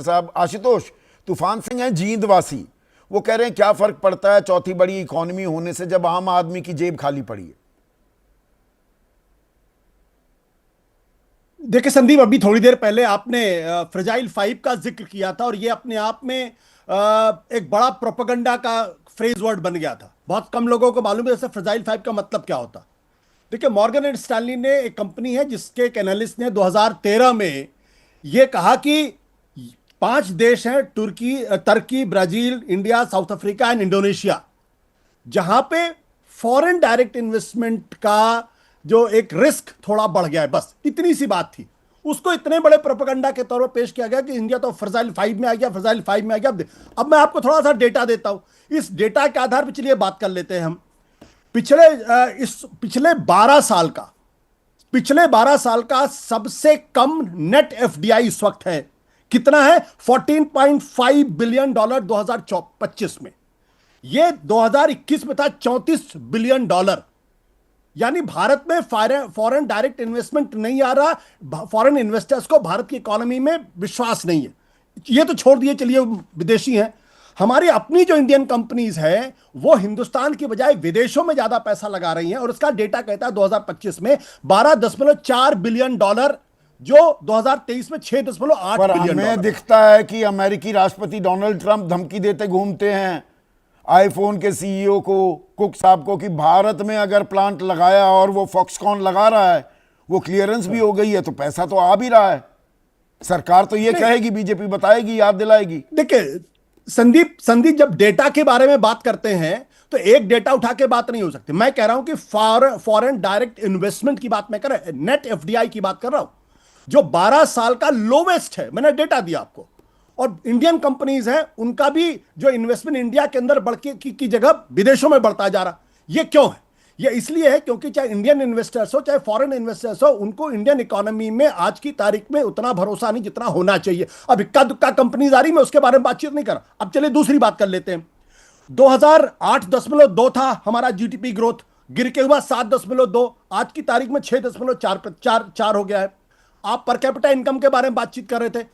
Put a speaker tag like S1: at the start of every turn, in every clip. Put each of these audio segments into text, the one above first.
S1: साहब। आशुतोष, तूफान सिंह हैं जींदवासी, वो कह रहे हैं क्या फर्क पड़ता है चौथी बड़ी इकोनॉमी होने से जब आम आदमी की जेब खाली पड़ी है।
S2: देखिए संदीप, अभी थोड़ी देर पहले आपने फ्रेजाइल 5 का जिक्र किया था और ये अपने आप में एक बड़ा प्रोपेगेंडा का फ्रेज वर्ड बन गया था। बहुत कम लोगों को मालूम है जैसे फ्रेजाइल 5 का मतलब क्या होता। देखिए, मॉर्गन एंड स्टैनली ने एक कंपनी है जिसके एक एनालिस्ट ने 2013 में यह कहा कि 5 देश हैं, तुर्की, Brazil, India, South Africa and Indonesia, जहां पे फॉरेन डायरेक्ट इन्वेस्टमेंट का जो एक रिस्क थोड़ा बढ़ गया है। बस इतनी सी बात थी। उसको इतने बड़े प्रोपेगेंडा के तौर पर पेश किया गया कि इंडिया तो फ्रेजाइल 5 में आ गया, फ्रेजाइल 5 में आ गया। अब मैं आपको थोड़ा सा डेटा देता हूं, इस डेटा के आधार पर चलिए बात कर लेते हैं हम। पिछले 12 साल का सबसे कम नेट एफडीआई इस वक्त है। कितना है? $14.5 बिलियन 2025 में। यह 2021 में था $34 बिलियन। यानी भारत में फॉरेन डायरेक्ट इन्वेस्टमेंट नहीं आ रहा, फॉरेन इन्वेस्टर्स को भारत की इकोनॉमी में विश्वास नहीं है। यह तो छोड़ दिए, चलिए विदेशी हैं। हमारी अपनी जो इंडियन कंपनीज है वो हिंदुस्तान की बजाय विदेशों में ज्यादा पैसा लगा रही हैं और उसका डेटा कहता है 2025 में $12.4 बिलियन, जो 2023 में $6.8 बिलियन।
S1: हमें दिखता है कि अमेरिकी राष्ट्रपति डोनाल्ड ट्रंप धमकी देते घूमते हैं आईफोन के सीईओ को, कुक साहब को, कि भारत में अगर प्लांट लगाया और वो फॉक्सकॉन लगा रहा है, वो क्लियरेंस भी हो गई है तो पैसा तो आ भी रहा है। सरकार तो ये कहेगी, बीजेपी बताएगी, याद दिलाएगी।
S2: देखिए संदीप, जब डेटा के बारे में बात करते हैं तो एक डेटा उठा के बात नहीं हो सकती। मैं कह रहा हूं कि फॉरेन डायरेक्ट इन्वेस्टमेंट की बात मैं कर रहा हूं, नेट एफडीआई की बात कर रहा हूं, जो 12 साल का लोवेस्ट है। मैंने डेटा दिया आपको। और इंडियन कंपनीज हैं, उनका भी जो इन्वेस्टमेंट इंडिया के अंदर बढ़ के की जगह विदेशों में बढ़ता जा रहा। ये क्यों है? ये इसलिए है क्योंकि चाहे इंडियन इन्वेस्टर्स हो चाहे फॉरेन इन्वेस्टर्स हो, उनको इंडियन इकोनॉमी में आज की तारीख में उतना भरोसा नहीं जितना होना चाहिए। अब इक्का दुक्का कंपनीज आ रही, मैं उसके बारे में बातचीत नहीं कर रहा। अब चलिए दूसरी बात कर लेते हैं। 2008 0.2 था हमारा जीडीपी ग्रोथ, गिर के हुआ 7.2, आज की तारीख में 6.4 हो गया है। आप पर कैपिटा इनकम के बारे में बातचीत कर रहे थे,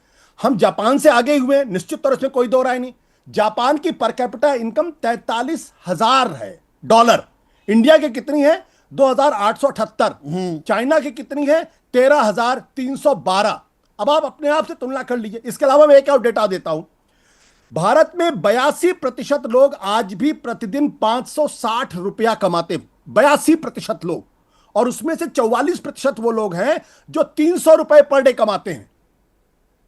S2: हम जापान से आगे हुए, निश्चित तौर से कोई दो राय नहीं। जापान की पर कैपिटा इनकम $43,000 है डॉलर। इंडिया की कितनी है? 2,878। चाइना की कितनी है? 13,312। अब आप अपने आप से तुलना कर लीजिए। इसके अलावा मैं एक और डेटा देता हूं। भारत में 82% लोग आज भी प्रतिदिन 560 रुपया कमाते, 82% लोग, और उसमें से 44% वो लोग हैं जो 300 रुपए पर डे कमाते हैं।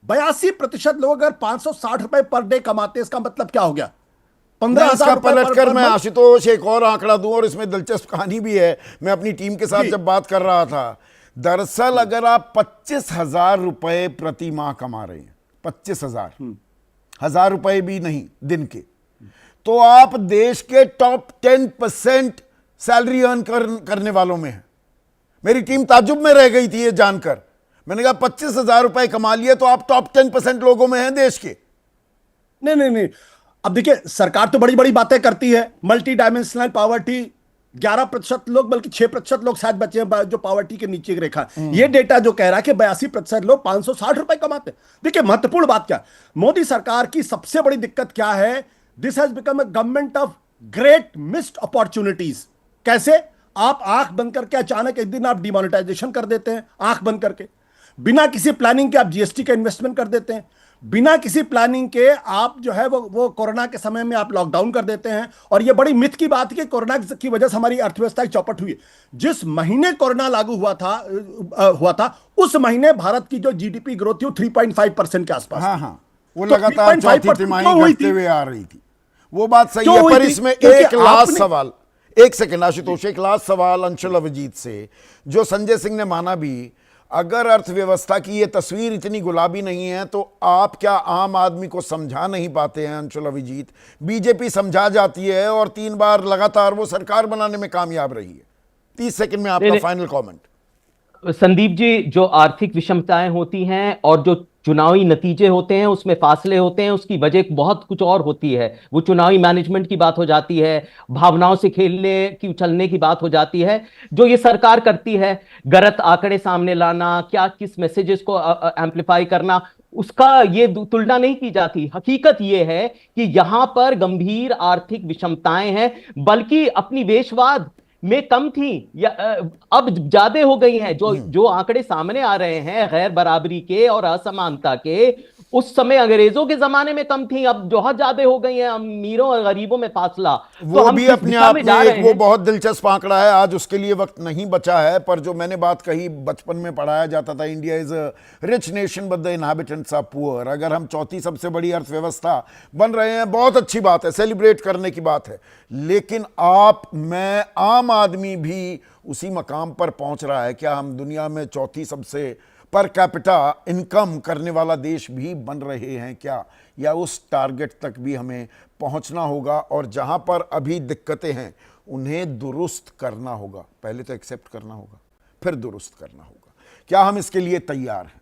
S2: 82% लोग अगर 560 रुपए पर डे कमाते, इसका मतलब क्या हो गया?
S1: 15,000 पलट कर मैं आशुतोष एक और आंकड़ा दूं, और इसमें दिलचस्प कहानी भी है। मैं अपनी टीम के साथ जब बात कर रहा था, दरअसल अगर आप 25,000 रुपए प्रति माह कमा रहे हैं, 25,000, 1,000 रुपए भी नहीं दिन के, तो आप देश के टॉप 10% सैलरी अर्न करने वालों में हैं। मेरी टीम ताज्जुब में रह गई थी ये जानकर। मैंने कहा 25,000 रुपए कमा लिए तो आप टॉप 10% लोगों में हैं देश के।
S2: नहीं। अब देखिए, सरकार तो बड़ी बड़ी बातें करती है, मल्टी डायमेंशनल पॉवर्टी, 11% लोग, बल्कि 6% लोग शायद बचे हैं जो पॉवर्टी के नीचे की रेखा। ये डेटा जो कह रहा है कि 82% लोग 560 रुपए कमाते हैं। देखिए, महत्वपूर्ण बात क्या, मोदी सरकार की सबसे बड़ी दिक्कत क्या है? This has become a government of great missed opportunities. कैसे? आप आंख बंद करके अचानक एक दिन आप डिमोनेटाइजेशन कर देते हैं, आंख बंद करके, बिना किसी प्लानिंग के आप जीएसटी का इन्वेस्टमेंट कर देते हैं, बिना किसी प्लानिंग के आप जो है वो कोरोना के समय में आप लॉकडाउन कर देते हैं। और ये बड़ी मिथ की बात है कि कोरोना की वजह से हमारी अर्थव्यवस्था की चौपट हुई। जिस महीने कोरोना लागू हुआ था उस महीने भारत की जो जीडीपी ग्रोथ थी वो 3.5% के आसपास।
S1: हाँ, वो लगातार चौथी तिमाही घटते हुए आ रही थी। वो बात सही है, पर इसमें एक लास्ट सवाल, एक सेकंड आशुतोष, एक लास्ट सवाल अंशुल अभिजीत से, जो संजय सिंह ने माना भी, अगर अर्थव्यवस्था की ये तस्वीर इतनी गुलाबी नहीं है तो आप क्या आम आदमी को समझा नहीं पाते हैं? अंशुल अभिजीत, बीजेपी समझा जाती है और 3 बार लगातार वो सरकार बनाने में कामयाब रही है। 30 सेकंड में आपका फाइनल कमेंट।
S3: संदीप जी, जो आर्थिक विषमताएं होती हैं और जो चुनावी नतीजे होते हैं उसमें फासले होते हैं, उसकी वजह बहुत कुछ और होती है। वो चुनावी मैनेजमेंट की बात हो जाती है, भावनाओं से खेलने की उछलने की बात हो जाती है। जो ये सरकार करती है, गलत आंकड़े सामने लाना, क्या किस मैसेजेस को एम्पलीफाई करना, उसका ये तुलना नहीं की जाती। हकीकत ये है कि यहां पर गंभीर आर्थिक विषमताएं हैं, बल्कि अपनी वेशवाद में कम थी या अब ज्यादा हो गई हैं। जो जो आंकड़े सामने आ रहे हैं गैर बराबरी के और असमानता के, उस समय अंग्रेजों के जमाने में कम थी, अब बहुत ज्यादा हो गई हैं। अमीरों और गरीबों में फासला, तो
S1: वो
S3: हम
S1: भी
S3: किस
S1: अपने
S3: दिशा
S1: आप
S3: में
S1: में
S3: जा
S1: एक
S3: रहे
S1: वो
S3: हैं?
S1: बहुत दिलचस्प आंकड़ा है। आज उसके लिए वक्त नहीं बचा है, पर जो मैंने बात कही, बचपन में पढ़ाया जाता था, India is a rich nation but the inhabitants are poor. अगर हम चौथी सबसे बड़ी अर्थव्यवस्था बन रहे हैं, बहुत अच्छी बात है, सेलिब्रेट करने की बात है, लेकिन आप, मैं, आम आदमी भी उसी मकाम पर पहुंच रहा है। क्या हम दुनिया में चौथी सबसे पर कैपिटा इनकम करने वाला देश भी बन रहे हैं क्या? या उस टारगेट तक भी हमें पहुंचना होगा, और जहां पर अभी दिक्कतें हैं उन्हें दुरुस्त करना होगा। पहले तो एक्सेप्ट करना होगा, फिर दुरुस्त करना होगा। क्या हम इसके लिए तैयार हैं?